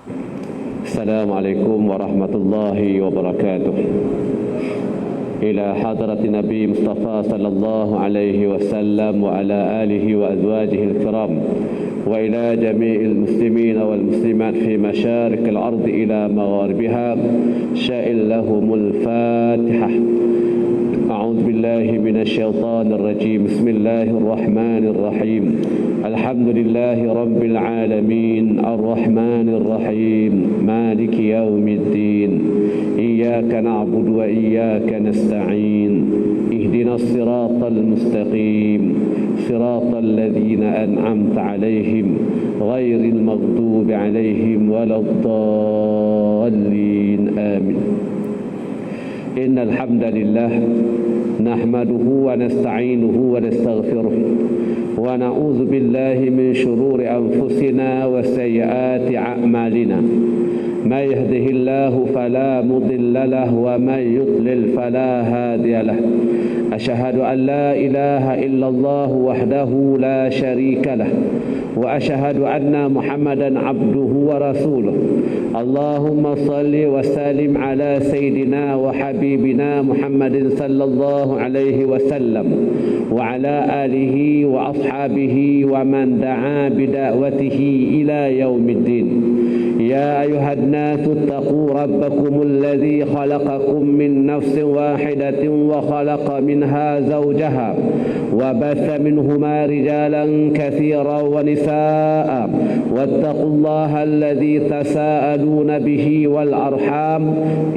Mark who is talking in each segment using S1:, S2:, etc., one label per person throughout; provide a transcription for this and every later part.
S1: السلام عليكم ورحمة الله وبركاته. إلى حضرة النبي مصطفى صلى الله عليه وسلم وعلى آله وأزواجه الكرام، وإلى جميع المسلمين والمسلمات في مشارق الأرض إلى مغاربها، شائل لهم الفاتحة. أعوذ بالله من الشيطان الرجيم. بسم الله الرحمن الرحيم. الحمد لله رب العالمين الرحمن الرحيم مالك يوم الدين، إياك نعبد وإياك نستعين، اهدنا الصراط المستقيم صراط الذين أنعمت عليهم غير المغضوب عليهم ولا الضالين آمين. إن الحمد لله نحمده ونستعينه ونستغفره ونعوذ بالله من شرور أنفسنا وسيئات أعمالنا. من يهده الله فلا مضل له ومن يضلل فلا هادي له. أشهد أن لا إله إلا الله وحده لا شريك له، وأشهد أن محمدا عبده ورسوله. اللهم صل وسلم على سيدنا وحبيبنا محمد صلى الله عليه وسلم وعلى آله وأصحابه ومن دعا بدعوته إلى يوم الدين. يا أيها الناس اتقوا ربكم الذي خلقكم من نفس واحدة وخلق منها زوجها وبث منهما رجالا كثيرا ونساء، واتقوا الله الذي تساءلون به والأرحام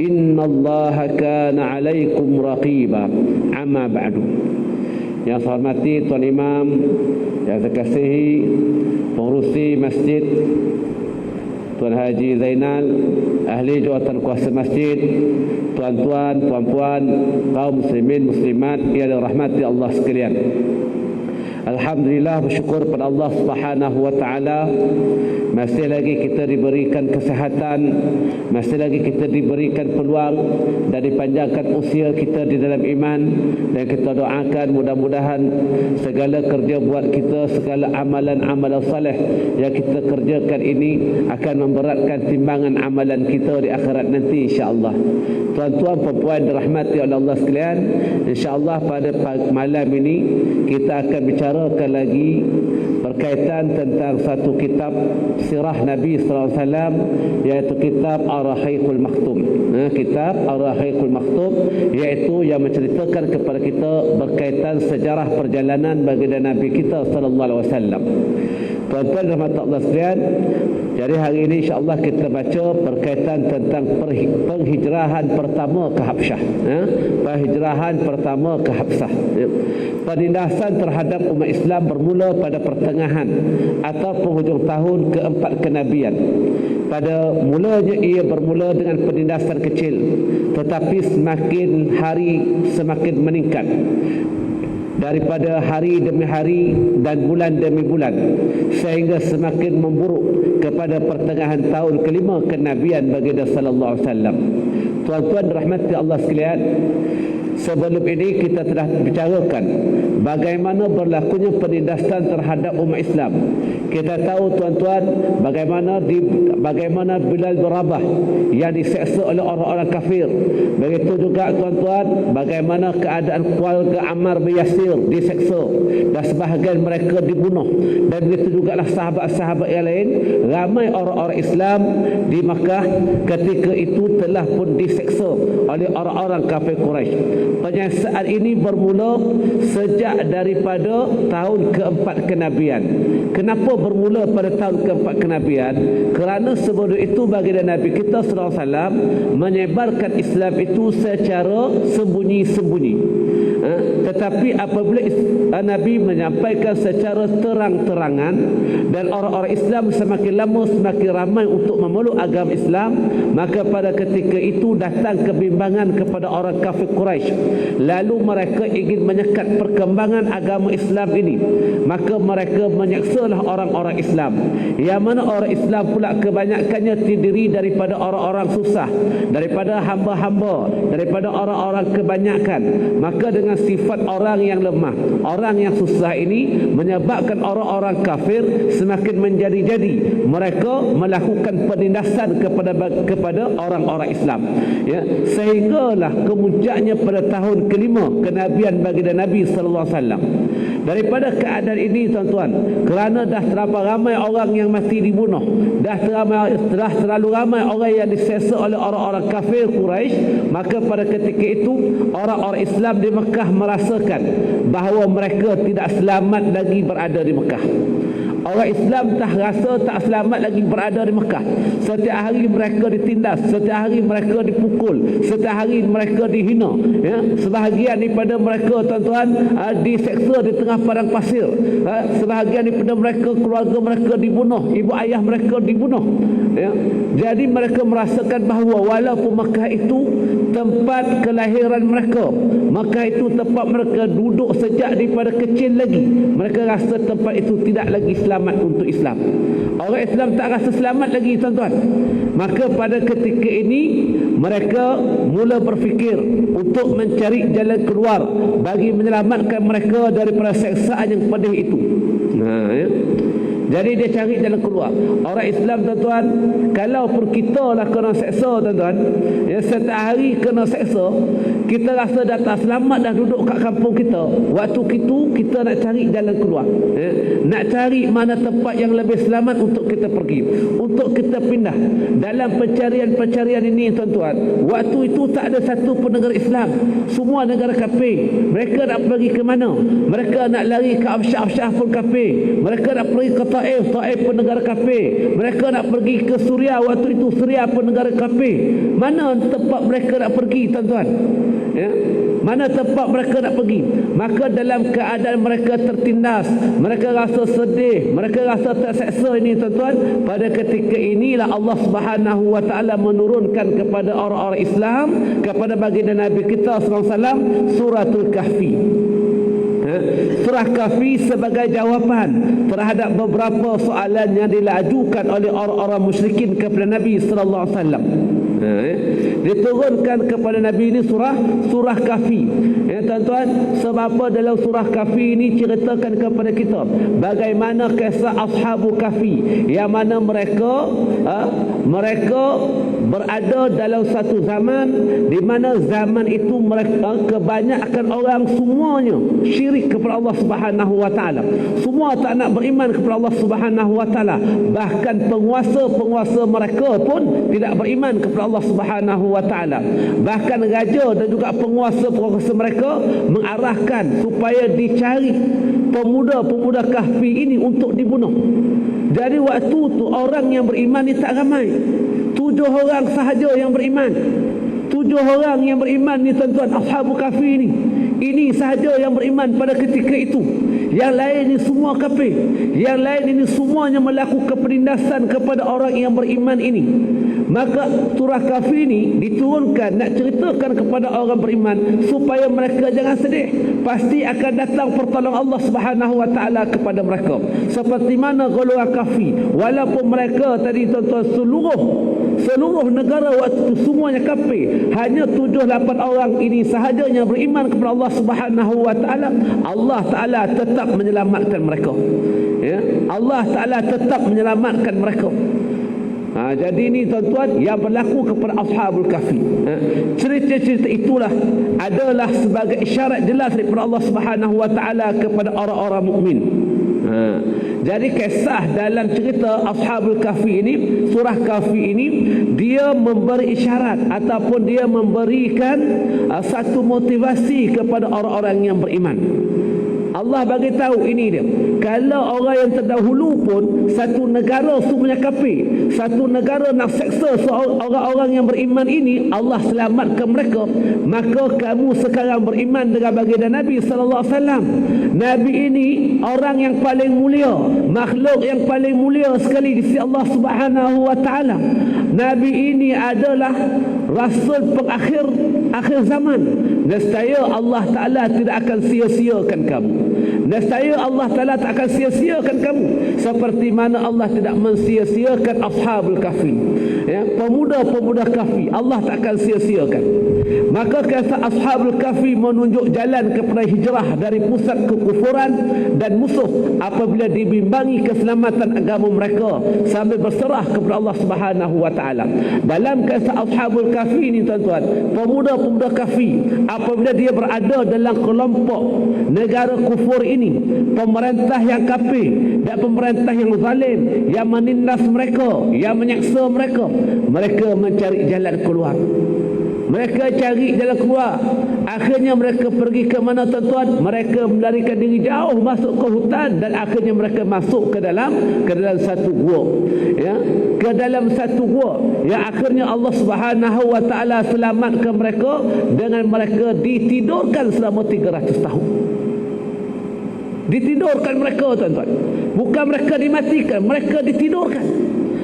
S1: إن الله كان عليكم رقيبا. أما بعد. Yang saya hormati Tuan Imam, yang saya kasihi pengurusi masjid, Tuan Haji Zainal, ahli jawatan kuasa masjid, tuan-tuan, puan-puan, kaum muslimin, muslimat yang dirahmati Allah sekalian. Alhamdulillah, bersyukur pada Allah Subhanahu wa taala, masih lagi kita diberikan kesihatan, masih lagi kita diberikan peluang dan dipanjangkan usia kita di dalam iman, dan kita doakan mudah-mudahan segala kerja buat kita, segala amalan-amalan saleh yang kita kerjakan ini akan memberatkan timbangan amalan kita di akhirat nanti, insya-Allah. Tuan-tuan, puan-puan dirahmati oleh Allah sekalian, insya-Allah pada malam ini kita akan bicarakan lagi berkaitan tentang satu kitab sirah Nabi sallallahu alaihi wasallam, iaitu kitab Ar-Rahiqul Maktum. Kitab Ar-Rahiqul Maktum iaitu yang menceritakan kepada kita berkaitan sejarah perjalanan baginda Nabi kita sallallahu alaihi wasallam. Tuan-tuan dan rahmat Allah sekalian, jadi hari ini insya-Allah kita baca berkaitan tentang penghijrahan pertama ke Habsyah. Penghijrahan pertama ke Habsyah. Penindasan terhadap umat Islam bermula pada pertengahan atau penghujung tahun keempat kenabian. Pada mulanya ia bermula dengan penindasan kecil, tetapi semakin hari semakin meningkat. Daripada hari demi hari dan bulan demi bulan, sehingga semakin memburuk kepada pertengahan tahun kelima kenabian baginda sallallahu alaihi wasallam. Tuan-tuan rahmati Allah sekalian, sebelum ini kita telah bicarakan bagaimana berlakunya penindasan terhadap umat Islam. Kita tahu tuan-tuan bagaimana Bilal bin Rabah yang diseksa oleh orang-orang kafir. Begitu juga tuan-tuan bagaimana keadaan keluarga Ammar bin Yasir diseksa dan sebahagian mereka dibunuh. Dan begitu juga sahabat-sahabat yang lain, ramai orang-orang Islam di Makkah ketika itu telah pun diseksa oleh orang-orang kafir Quraisy. Penyiksaan ini bermula sejak daripada tahun keempat kenabian. Kenapa bermula pada tahun keempat kenabian? Kerana sebelum itu baginda Nabi kita sallallahu alaihi wasallam menyebarkan Islam itu secara sembunyi-sembunyi. Tetapi apabila Nabi menyampaikan secara terang-terangan dan orang-orang Islam semakin lama semakin ramai untuk memeluk agama Islam, maka pada ketika itu datang kebimbangan kepada orang kafir Quraisy. Lalu mereka ingin menyekat perkembangan agama Islam ini. Maka mereka menyeksalah orang orang-orang Islam, yang mana orang Islam pula kebanyakannya terdiri daripada orang-orang susah, daripada hamba-hamba, daripada orang-orang kebanyakan. Maka dengan sifat orang yang lemah, orang yang susah ini menyebabkan orang-orang kafir semakin menjadi-jadi. Mereka melakukan penindasan kepada orang-orang Islam, ya, sehinggalah kemuncaknya pada tahun kelima kenabian baginda Nabi sallallahu alaihi wasallam. Daripada keadaan ini tuan-tuan, kerana dah terlalu ramai orang yang mati dibunuh, dah terlalu ramai orang yang disesa oleh orang-orang kafir Quraisy, maka pada ketika itu orang-orang Islam di Mekah merasakan bahawa mereka tidak selamat lagi berada di Mekah. Orang Islam rasa tak selamat lagi berada di Mekah. Setiap hari mereka ditindas, setiap hari mereka dipukul, setiap hari mereka dihina, ya. Sebahagian daripada mereka tuan-tuan diseksa di tengah padang pasir, sebahagian daripada mereka, keluarga mereka dibunuh, ibu ayah mereka dibunuh, ya. Jadi mereka merasakan bahawa walaupun Mekah itu tempat kelahiran mereka, Mekah itu tempat mereka duduk sejak daripada kecil lagi, mereka rasa tempat itu tidak lagi selamat untuk Islam. Orang Islam tak rasa selamat lagi tuan-tuan. Maka pada ketika ini mereka mula berfikir untuk mencari jalan keluar bagi menyelamatkan mereka daripada seksaan yang pedih itu. Ya. Jadi dia cari jalan keluar. Orang Islam tuan-tuan, kalau pun kita lah kena seksa tuan-tuan, ya, setiap hari kena seksa, kita rasa dah tak selamat dah duduk kat kampung kita. Waktu itu kita nak cari jalan keluar, ya. Nak cari mana tempat yang lebih selamat untuk kita pergi, untuk kita pindah. Dalam pencarian ini tuan-tuan, waktu itu tak ada satu pun negara Islam, semua negara kafir. Mereka nak pergi ke mana? Mereka nak lari ke Absyah pun kafir. Mereka nak pergi ke Taif pun negara kafir. Mereka nak pergi ke Suria, waktu itu Suria pun negara kafir. Mana tempat mereka nak pergi tuan-tuan? Ya? Mana tempat mereka nak pergi? Maka dalam keadaan mereka tertindas, mereka rasa sedih, mereka rasa terseksa ini tuan-tuan, pada ketika inilah Allah Subhanahu wa taala menurunkan kepada orang-orang Islam, kepada baginda Nabi kita sallallahu alaihi wasallam, suratul Kahfi. Surah Kahfi sebagai jawapan terhadap beberapa soalan yang dilajukan oleh orang-orang musyrikin kepada Nabi sallallahu alaihi wasallam. Diturunkan kepada Nabi ini surah Kahfi. Ya tuan-tuan, sebab apa dalam surah Kahfi ini ceritakan kepada kita bagaimana kisah Ashabul Kahfi, yang mana mereka berada dalam satu zaman di mana zaman itu mereka kebanyakan orang semuanya syirik kepada Allah Subhanahu wa taala. Semua tak nak beriman kepada Allah Subhanahu wa taala. Bahkan penguasa-penguasa mereka pun tidak beriman kepada Allah Subhanahu wa taala. Bahkan raja dan juga penguasa-penguasa mereka mengarahkan supaya dicari pemuda-pemuda Kahfi ini untuk dibunuh. Jadi waktu tu orang yang beriman ni tak ramai. 7 orang sahaja yang beriman. 7 orang yang beriman ni tuan-tuan, Ashabul Kahfi ni. Ini sahaja yang beriman pada ketika itu. Yang lain ni semua kafir. Yang lain ini semuanya melakukan penindasan kepada orang yang beriman ini. Maka surah Kahfi ini diturunkan nak ceritakan kepada orang beriman supaya mereka jangan sedih. Pasti akan datang pertolongan Allah Subhanahu wa taala kepada mereka. Seperti mana golongan Kahfi, walaupun mereka tadi tuan-tuan seluruh negara waktu itu semuanya kafir, hanya 7-8 orang ini sahaja yang beriman kepada Allah Subhanahu wa taala, Allah taala tetap menyelamatkan mereka. Ya, Allah taala tetap menyelamatkan mereka. Jadi ini tuan-tuan yang berlaku kepada Ashabul Kahfi. Cerita-cerita itulah adalah sebagai isyarat jelas daripada Allah Subhanahu wa taala kepada orang-orang mukmin. Jadi kisah dalam cerita Ashabul Kahfi ini, surah Kahfi ini, dia memberi isyarat ataupun dia memberikan satu motivasi kepada orang-orang yang beriman. Allah bagi tahu ini dia. Kalau orang yang terdahulu pun satu negara semuanya kafir, satu negara nak seksa orang-orang yang beriman ini, Allah selamatkan mereka. Maka kamu sekarang beriman dengan baginda Nabi sallallahu alaihi wasallam. Nabi ini orang yang paling mulia, makhluk yang paling mulia sekali di sisi Allah Subhanahu wa taala. Nabi ini adalah rasul pengakhir akhir zaman. nescaya Allah Ta'ala tidak akan sia-siakan kamu. Nescaya Allah Ta'ala tak akan sia-siakan kamu, seperti mana Allah tidak mensia-siakan Ashabul Kahfi, ya, pemuda-pemuda Kahfi. Allah tak akan sia-siakan. Maka kisah Ashabul Kahfi menunjuk jalan kepada hijrah dari pusat kekufuran dan musuh apabila dibimbangi keselamatan agama mereka sambil berserah kepada Allah Subhanahu wa taala. Dalam kisah Ashabul Kahfi ini tuan-tuan, pemuda-pemuda Kahfi apabila dia berada dalam kelompok negara kufur ini, pemerintah yang kafir dan pemerintah yang zalim yang menindas mereka, yang menyaksa mereka, mereka mencari jalan keluar. Mereka cari jalan keluar. Akhirnya mereka pergi ke mana tuan-tuan? Mereka melarikan diri jauh masuk ke hutan, dan akhirnya mereka masuk ke dalam satu gua. Ya, ke dalam satu gua. Yang akhirnya Allah Subhanahu wa taala selamatkan mereka dengan mereka ditidurkan selama 300 tahun. Ditidurkan mereka tuan-tuan. Bukan mereka dimatikan, mereka ditidurkan.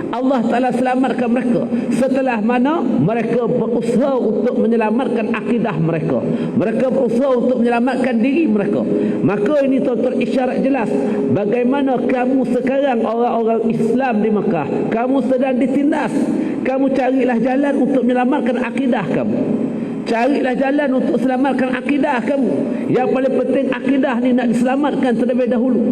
S1: Allah Ta'ala selamatkan mereka setelah mana mereka berusaha untuk menyelamatkan akidah mereka. Mereka berusaha untuk menyelamatkan diri mereka. Maka ini tuan-tuan isyarat jelas bagaimana kamu sekarang orang-orang Islam di Mekah, kamu sedang ditindas. Kamu carilah jalan untuk menyelamatkan akidah kamu. Carilah jalan untuk selamatkan akidah kamu. Yang paling penting akidah ni nak diselamatkan terlebih dahulu.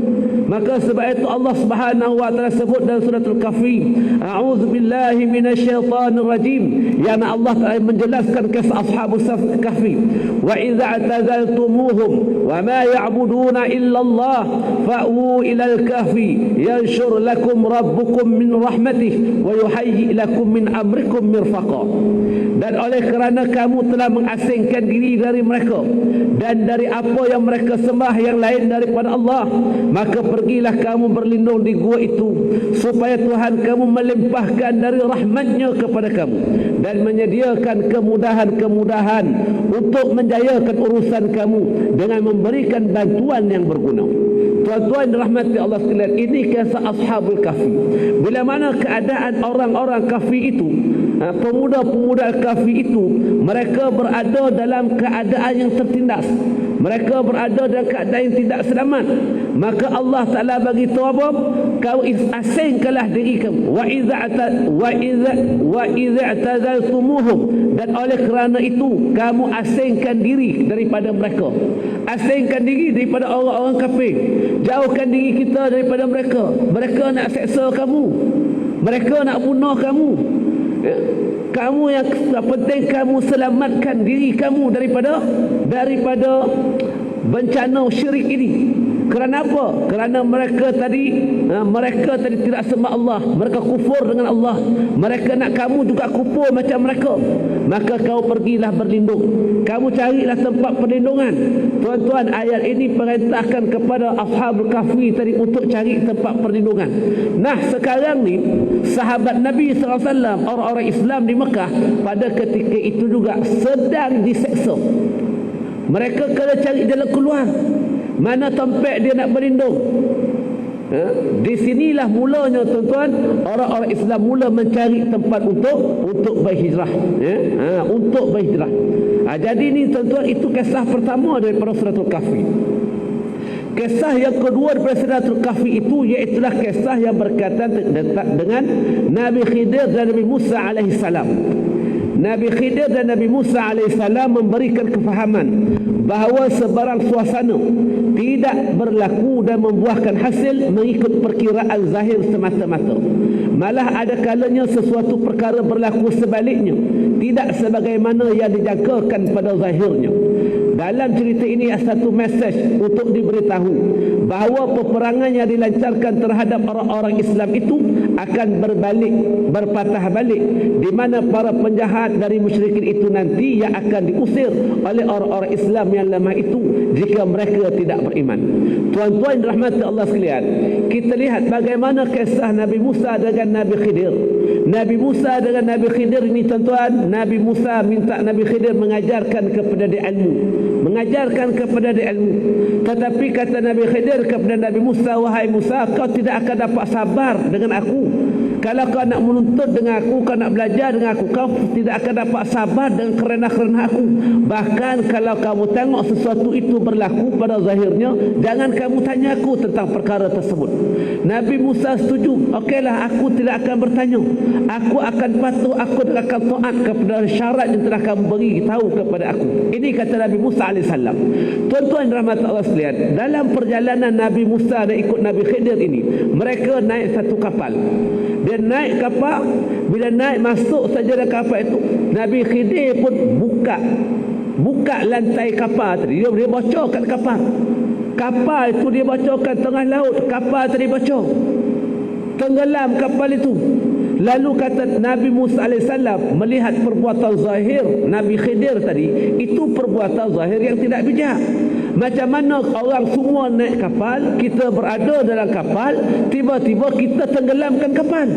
S1: Maka sebab itu Allah Subhanahu wa taala sebut dalam surah Al-Kahfi, a'udzubillahi minasyaitonir rajim, yang Allah Taala menjelaskan kisah ashabus kahfi. Wa idza atazaltumuhum wa ma ya'buduna illa Allah fa'u ila al-kahfi yanshur lakum rabbukum min rahmatih wa yuhayyi lakum min amrikum mirfaqa. Dan oleh kerana kamu telah mengasingkan diri dari mereka dan dari apa yang mereka sembah yang lain daripada Allah, maka pergilah kamu berlindung di gua itu, supaya Tuhan kamu melimpahkan dari rahmatnya kepada kamu dan menyediakan kemudahan-kemudahan untuk menjayakan urusan kamu dengan memberikan bantuan yang berguna. Tuan-tuan dirahmati Allah sekalian, ini kisah Ashabul Kahfi. Bila mana keadaan orang-orang Kahfi itu, pemuda-pemuda Kahfi itu, mereka berada dalam keadaan yang tertindas, mereka berada dalam keadaan yang tidak selamat, maka Allah Ta'ala bagi tahu apa? Kau asingkanlah diri kamu. Wa idza i'tazaltumuhum, dan oleh kerana itu kamu asingkan diri daripada mereka. Asingkan diri daripada orang-orang kafir. Jauhkan diri kita daripada mereka. Mereka nak seksa kamu, mereka nak bunuh kamu. Ya. Kamu yang penting kamu selamatkan diri kamu daripada bencana syirik ini. Kerana apa? Kerana mereka tadi tidak sembah Allah, mereka kufur dengan Allah. Mereka nak kamu juga kufur macam mereka. Maka kau pergilah berlindung, kamu carilah tempat perlindungan. Tuan-tuan, ayat ini perintahkan kepada Ashabul Kahfi tadi untuk cari tempat perlindungan. Nah, sekarang ni sahabat Nabi SAW, orang-orang Islam di Mekah pada ketika itu juga sedang diseksa. Mereka kena cari jalan keluar. Mana tempat dia nak berlindung? Di sinilah mulanya tuan-tuan, orang-orang Islam mula mencari tempat untuk berhijrah, untuk berhijrah. Jadi ini tuan-tuan, itu kisah pertama daripada surah Al-Kahfi. Kisah yang kedua daripada surah Al-Kahfi itu iaitulah kisah yang berkaitan dengan Nabi Khidir dan Nabi Musa alaihi salam. Nabi Khidir dan Nabi Musa AS memberikan kefahaman bahawa sebarang suasana tidak berlaku dan membuahkan hasil mengikut perkiraan zahir semata-mata. Malah ada kalanya sesuatu perkara berlaku sebaliknya, tidak sebagaimana yang dijangkakan pada zahirnya. Dalam cerita ini ada satu mesej untuk diberitahu bahawa peperangan yang dilancarkan terhadap orang-orang Islam itu akan berpatah balik, di mana para penjahat dari musyrikin itu nanti yang akan diusir oleh orang-orang Islam yang lemah itu jika mereka tidak beriman. Tuan-tuan dirahmati Allah sekalian, kita lihat bagaimana kisah Nabi Musa dengan Nabi Khidir. Nabi Musa dengan Nabi Khidir ini tuan-tuan, Nabi Musa minta Nabi Khidir mengajarkan kepada dia ilmu, mengajarkan kepada dia ilmu. Tetapi kata Nabi Khidir kepada Nabi Musa, wahai Musa, kau tidak akan dapat sabar dengan aku kalau kau nak menuntut dengan aku, kau nak belajar dengan aku, kau tidak akan dapat sabar dengan kerana aku. Bahkan kalau kamu tengok sesuatu itu berlaku pada zahirnya, jangan kamu tanya aku tentang perkara tersebut. Nabi Musa setuju. Okeylah, aku tidak akan bertanya. Aku akan patuh, aku akan taat kepada syarat yang telah kamu beri tahu kepada aku. Ini kata Nabi Musa AS. Tuan-tuan rahmat Allah sekalian, dalam perjalanan Nabi Musa dan ikut Nabi Khidir ini, mereka naik satu kapal. Dia naik kapal, bila naik masuk saja dalam kapal itu, Nabi Khidir pun buka lantai kapal tadi. Dia bocorkan kapal. Kapal itu dia bocorkan tengah laut. Kapal tadi bocor, tenggelam kapal itu. Lalu kata Nabi Musa AS melihat perbuatan zahir Nabi Khidir tadi, itu perbuatan zahir yang tidak bijak. Macam mana orang semua naik kapal, kita berada dalam kapal, tiba-tiba kita tenggelamkan kapal.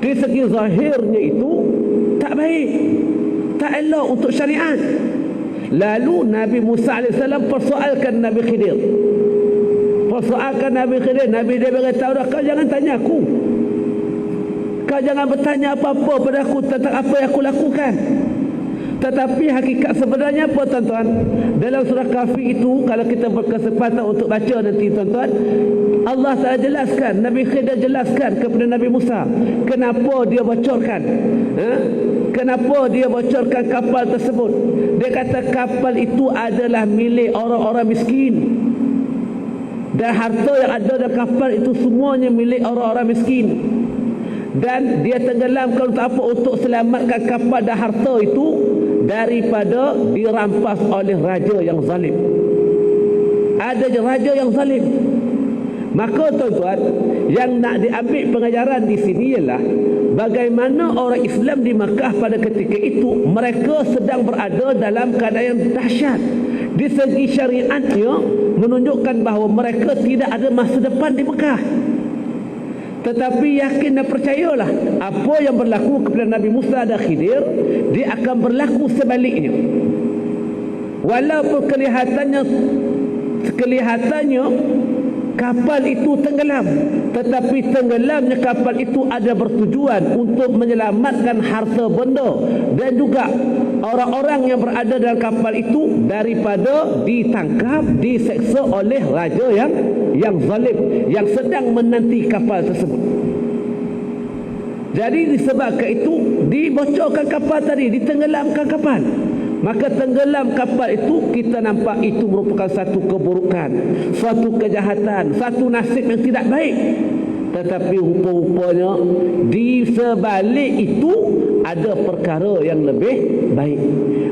S1: Dari segi zahirnya itu tak baik, tak elok untuk syariat. Lalu Nabi Musa AS persoalkan Nabi Khidir. Nabi dia beritahu dah, kau jangan tanya aku. Kau jangan bertanya apa-apa pada aku tentang apa yang aku lakukan. Tetapi hakikat sebenarnya apa, tuan-tuan? Dalam surah Kahfi itu, kalau kita berkesempatan untuk baca nanti, tuan-tuan, Allah Ta'ala jelaskan, Nabi Khidir jelaskan kepada Nabi Musa kenapa dia bocorkan. Kenapa dia bocorkan kapal tersebut. Dia kata kapal itu adalah milik orang-orang miskin. Dan harta yang ada dalam kapal itu semuanya milik orang-orang miskin. Dan dia tenggelamkan untuk apa? Untuk selamatkan kapal dan harta itu daripada dirampas oleh raja yang zalim. Ada raja yang zalim. Maka tuan-tuan, yang nak diambil pengajaran di sini ialah bagaimana orang Islam di Makkah pada ketika itu, mereka sedang berada dalam keadaan yang dahsyat. Di segi syariatnya menunjukkan bahawa mereka tidak ada masa depan di Makkah. Tetapi yakin dan percayalah, apa yang berlaku kepada Nabi Musa dan Khidir, dia akan berlaku sebaliknya. Walaupun kelihatannya kapal itu tenggelam, tetapi tenggelamnya kapal itu ada bertujuan untuk menyelamatkan harta benda dan juga orang-orang yang berada dalam kapal itu daripada ditangkap, diseksa oleh raja yang zalim yang sedang menanti kapal tersebut. Jadi disebabkan itu dibocorkan kapal tadi, ditenggelamkan kapal. Maka tenggelam kapal itu, kita nampak itu merupakan satu keburukan, suatu kejahatan, satu nasib yang tidak baik. Tetapi rupa-rupanya di sebalik itu ada perkara yang lebih baik.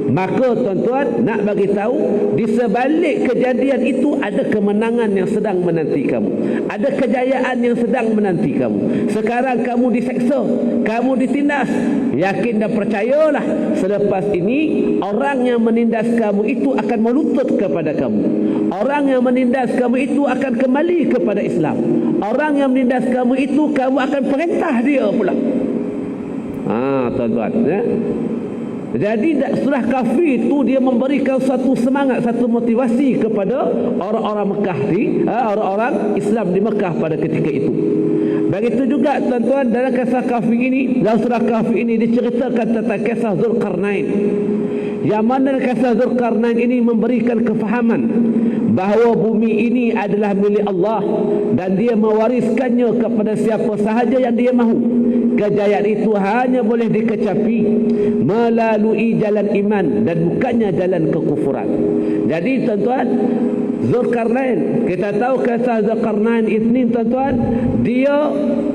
S1: Maka tuan-tuan, nak bagi tahu, di sebalik kejadian itu ada kemenangan yang sedang menanti kamu. Ada kejayaan yang sedang menanti kamu. Sekarang kamu diseksa, kamu ditindas. Yakin dan percayalah, selepas ini orang yang menindas kamu itu akan melutut kepada kamu. Orang yang menindas kamu itu akan kembali kepada Islam. Orang yang menindas kamu itu, kamu akan perintah dia pula. Tuan-tuan, ya. Jadi surah Kahfi itu dia memberikan satu semangat, satu motivasi kepada orang-orang Mekah orang-orang Islam di Mekah pada ketika itu. Begitu juga tuan-tuan, dalam kisah Kahfi ini, dalam surah Kahfi ini diceritakan tentang kisah Zulkarnain. Yang mana kisah Zulkarnain ini memberikan kefahaman bahawa bumi ini adalah milik Allah dan dia mewariskannya kepada siapa sahaja yang dia mahu. Kejayaan itu hanya boleh dikecapi melalui jalan iman dan bukannya jalan kekufuran. Jadi tuan-tuan, Zulkarnain, kita tahu kisah Zulkarnain ini, tuan-tuan, dia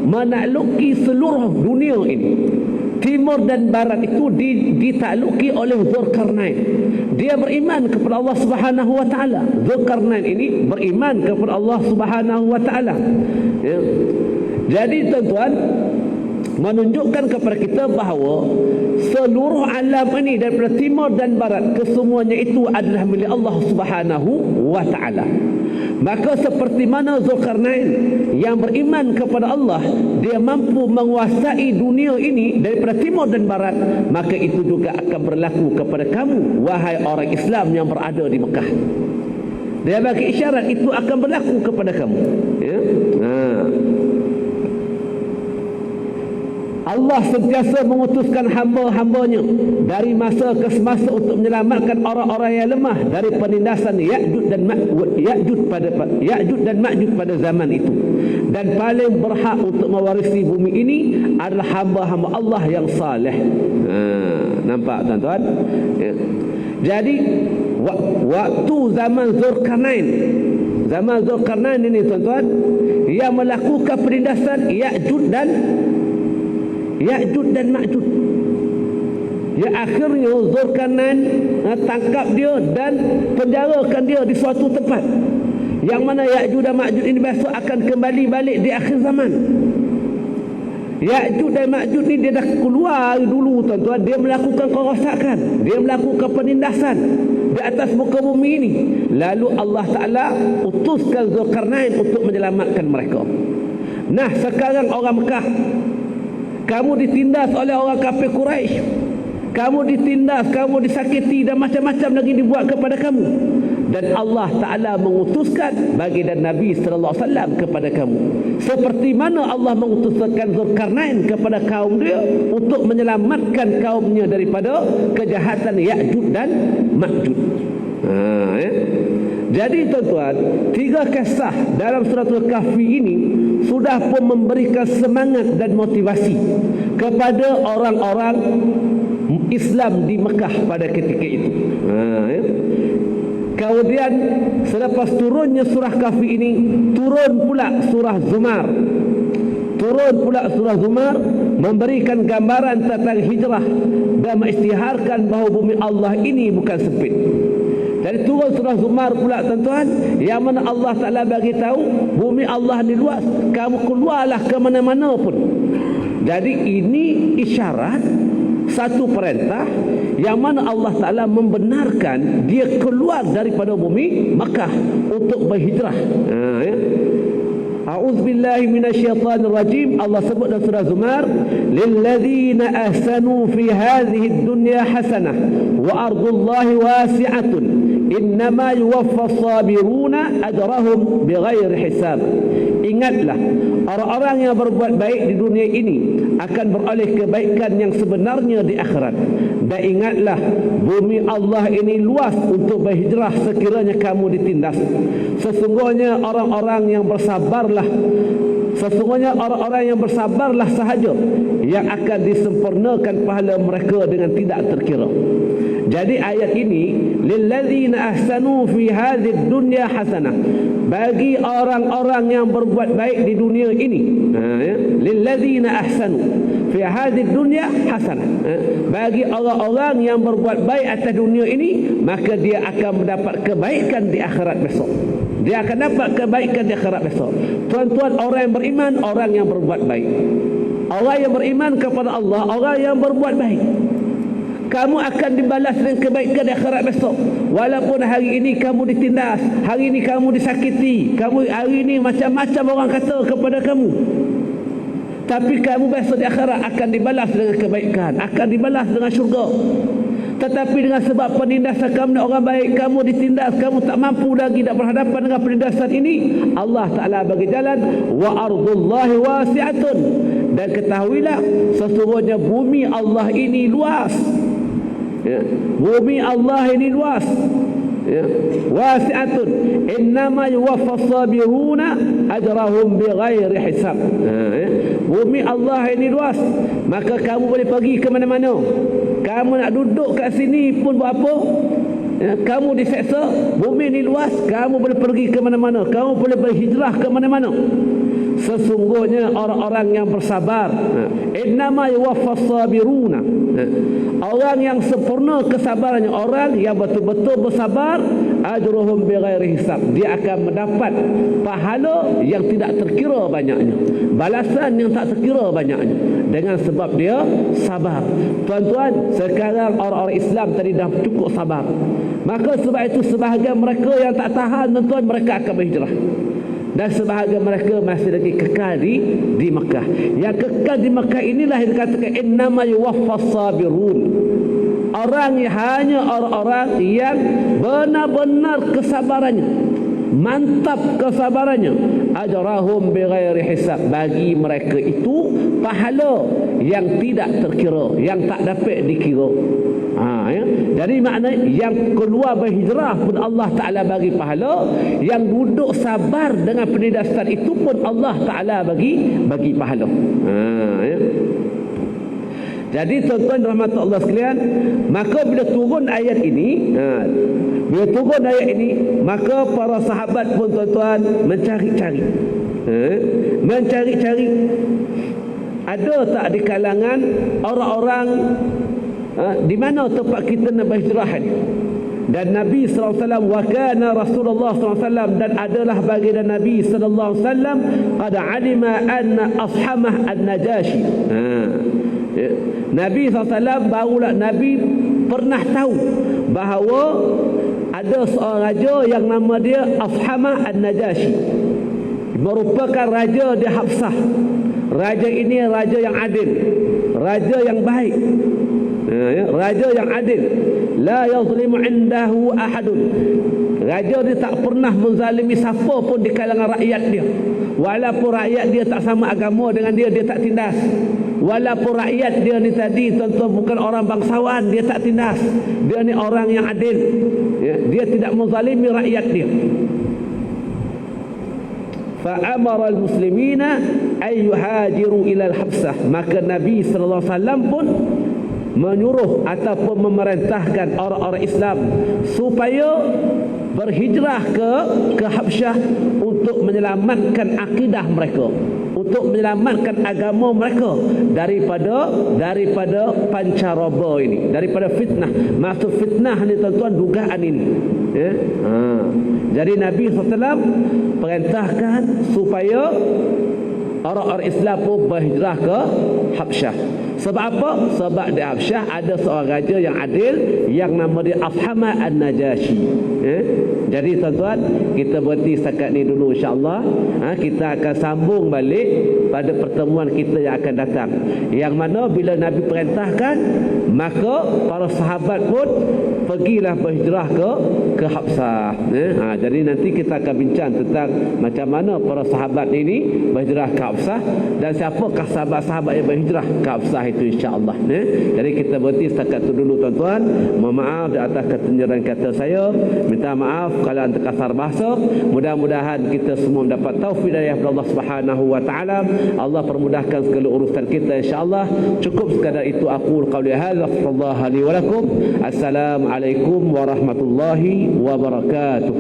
S1: menakluki seluruh dunia ini. Timur dan barat itu ditakluki oleh Zulkarnain. Dia beriman kepada Allah Subhanahu wa taala. Zulkarnain ini beriman kepada Allah Subhanahu wa taala. Ya. Jadi tuan-tuan, menunjukkan kepada kita bahawa seluruh alam ini daripada timur dan barat, kesemuanya itu adalah milik Allah Subhanahu wa taala. Maka seperti mana Zulkarnain yang beriman kepada Allah, dia mampu menguasai dunia ini daripada timur dan barat, maka itu juga akan berlaku kepada kamu, wahai orang Islam yang berada di Mekah. Dia bagi isyarat itu akan berlaku kepada kamu, ya. Allah sentiasa mengutuskan hamba-hambanya dari masa ke semasa untuk menyelamatkan orang-orang yang lemah dari penindasan Ya'juj dan Ma'juj pada zaman itu. Dan paling berhak untuk mewarisi bumi ini adalah hamba-hamba Allah yang saleh. Nampak tuan-tuan? Ya. Jadi waktu zaman Zulkarnain ini tuan-tuan, yang melakukan penindasan Ya'juj dan Ma'juj. Ya, akhirnya Zulkarnain tangkap dia dan penjarakan dia di suatu tempat, yang mana Ya'juj dan Ma'juj ini besok akan kembali balik di akhir zaman. Ya'juj dan Ma'juj ni dia dah keluar dulu tuan-tuan. Dia melakukan kerosakan, dia melakukan penindasan di atas muka bumi ini. Lalu Allah Ta'ala utuskan Zulkarnain untuk menyelamatkan mereka. Nah, sekarang orang Mekah, kamu ditindas oleh orang kafir Quraisy, kamu ditindas, kamu disakiti dan macam-macam lagi dibuat kepada kamu. Dan Allah Ta'ala mengutuskan baginda Nabi sallallahu alaihi wasallam kepada kamu, seperti mana Allah mengutuskan Zulkarnain kepada kaum dia untuk menyelamatkan kaumnya daripada kejahatan Ya'juj dan Ma'juj. Ya. Jadi tuan-tuan, 3 kisah dalam suratul Kahfi ini sudah pun memberikan semangat dan motivasi kepada orang-orang Islam di Mekah pada ketika itu. Ya. Kemudian selepas turunnya surah Kahfi ini, turun pula surah Zumar memberikan gambaran tentang hijrah dan mengisytiharkan bahawa bumi Allah ini bukan sempit. Jadi turun surah Zumar pula tuan-tuan, yang mana Allah Ta'ala bagi tahu bumi Allah ni luas, kamu keluarlah ke mana-mana pun. Jadi ini isyarat, satu perintah yang mana Allah Ta'ala membenarkan dia keluar daripada bumi Makkah untuk berhijrah. Ya. A'udzubillahi minasyaitanir rajim. Allah sebut dalam surah Zumar, lilladzina ahsanu fi hadhihi ad-dunya hasanah wa ardullahi wasi'atun innama yuwaffas sabiruna ajrahum bighairi hisab. Ingatlah, orang-orang yang berbuat baik di dunia ini akan beroleh kebaikan yang sebenarnya di akhirat. Dan ingatlah, bumi Allah ini luas untuk berhijrah sekiranya kamu ditindas. Sesungguhnya orang-orang yang bersabarlah sahaja yang akan disempurnakan pahala mereka dengan tidak terkira. Jadi ayat ini, lilladzina ahsanu fi hadhihi dunya hasanah, bagi orang-orang yang berbuat baik di dunia ini. Ya. Lilladzina ahsanu fi hadhihi dunya hasanah, bagi orang-orang yang berbuat baik atas dunia ini, maka dia akan mendapat kebaikan di akhirat besok. Dia akan dapat kebaikan di akhirat besok. Tuan-tuan, orang yang beriman, orang yang berbuat baik. Orang yang beriman kepada Allah, orang yang berbuat baik, kamu akan dibalas dengan kebaikan di akhirat besok. Walaupun hari ini kamu ditindas, hari ini kamu disakiti, hari ini macam-macam orang kata kepada kamu, tapi kamu besok di akhirat akan dibalas dengan kebaikan, akan dibalas dengan syurga. Tetapi dengan sebab penindasan kamu orang baik, kamu ditindas, kamu tak mampu lagi nak berhadapan dengan penindasan ini, Allah Ta'ala bagi jalan, wa ardullahi wasi'atun, dan ketahuilah sesungguhnya bumi Allah ini luas. Ya. Bumi Allah ini luas. Ya. Wasi'atun innama yuwaffas sabiruna ajrahum bighairi hisab. Ya. Bumi Allah ini luas, maka kamu boleh pergi ke mana-mana. Kamu nak duduk kat sini pun buat apa? Ya, kamu diseksa, bumi ini luas, kamu boleh pergi ke mana-mana, kamu boleh berhijrah ke mana-mana. Sesungguhnya orang-orang yang bersabar, innama yuwaffas sabiruna, orang yang sempurna kesabarannya, orang yang betul-betul bersabar, ajruhum bighairi hisab, dia akan mendapat pahala yang tidak terkira banyaknya, balasan yang tak terkira banyaknya, dengan sebab dia sabar. Tuan-tuan, sekarang orang-orang Islam tadi dah cukup sabar, maka sebab itu sebahagian mereka yang tak tahan, tuan-tuan, mereka akan berhijrah. Dan sebahagian mereka masih lagi kekal di Mekah. Yang kekal di Mekah inilah yang dikatakan innama yuwaffas sabirun. Orang yang hanya orang-orang yang benar-benar kesabarannya, mantap kesabarannya, ajrahum bighairi hisab, bagi mereka itu pahala yang tidak terkira, yang tak dapat dikira. Ya. Jadi makna yang keluar berhijrah pun Allah Ta'ala bagi pahala, yang duduk sabar dengan penindasan itu pun Allah Ta'ala bagi pahala. Ya. Jadi tuan-tuan rahmat Allah sekalian, maka bila turun ayat ini, maka para sahabat pun tuan-tuan mencari-cari. Mencari-cari. Ada tak di kalangan orang-orang di mana tempat kita nak berhijrah ni? Dan Nabi SAW, wa kana Rasulullah SAW, dan adalah baginda Nabi SAW qad alima anna ashamah an-najashi. Nabi SAW barulah Nabi pernah tahu bahawa ada seorang raja yang nama dia Ashamah an-Najashi, merupakan raja di Habsah. Raja ini raja yang adil, raja yang baik, raja yang adil. La yazlimu indahu ahadun. Raja dia tak pernah menzalimi siapa pun di kalangan rakyat dia. Walaupun rakyat dia tak sama agama dengan dia, dia tak tindas. Walaupun rakyat dia ni tadi tuan-tuan bukan orang bangsawan, dia tak tindas. Dia ni orang yang adil. Dia tidak menzalimi rakyat dia. Fa'amara al-muslimina ay yuhajiru ila al-Habsah. Maka Nabi sallallahu alaihi wasallam pun menyuruh ataupun memerintahkan orang-orang Islam supaya berhijrah ke Habsyah untuk menyelamatkan akidah mereka, untuk menyelamatkan agama mereka daripada pancaroba ini, daripada fitnah. Maksud fitnah ni tuan-tuan dugaan ini. Jadi Nabi SAW perintahkan supaya orang-orang Islam pun berhijrah ke Habsyah. Sebab apa? Sebab di Habsyah ada seorang raja yang adil yang nama dia Ashamah an-Najashi. Jadi tuan-tuan, kita berhenti setakat ni dulu insya-Allah. Kita akan sambung balik pada pertemuan kita yang akan datang. Yang mana bila Nabi perintahkan, maka para sahabat pun pergilah berhijrah ke Habsyah. Jadi nanti kita akan bincang tentang macam mana para sahabat ini berhijrah ke Habsyah dan siapakah sahabat-sahabat yang berhijrah ke Habsyah itu insya-Allah. Jadi kita berhenti setakat itu dulu tuan-tuan. Mohon maaf di atas ketenjeran kata saya. Minta maaf kalau ada kasar bahasa. Mudah-mudahan kita semua mendapat taufik dari Allah Subhanahu wa taala. Allah permudahkan segala urusan kita insya-Allah. Cukup sekadar itu aku qauli hadza, sallallahu alaihi wa lakum. Assalamualaikum warahmatullahi wabarakatuh.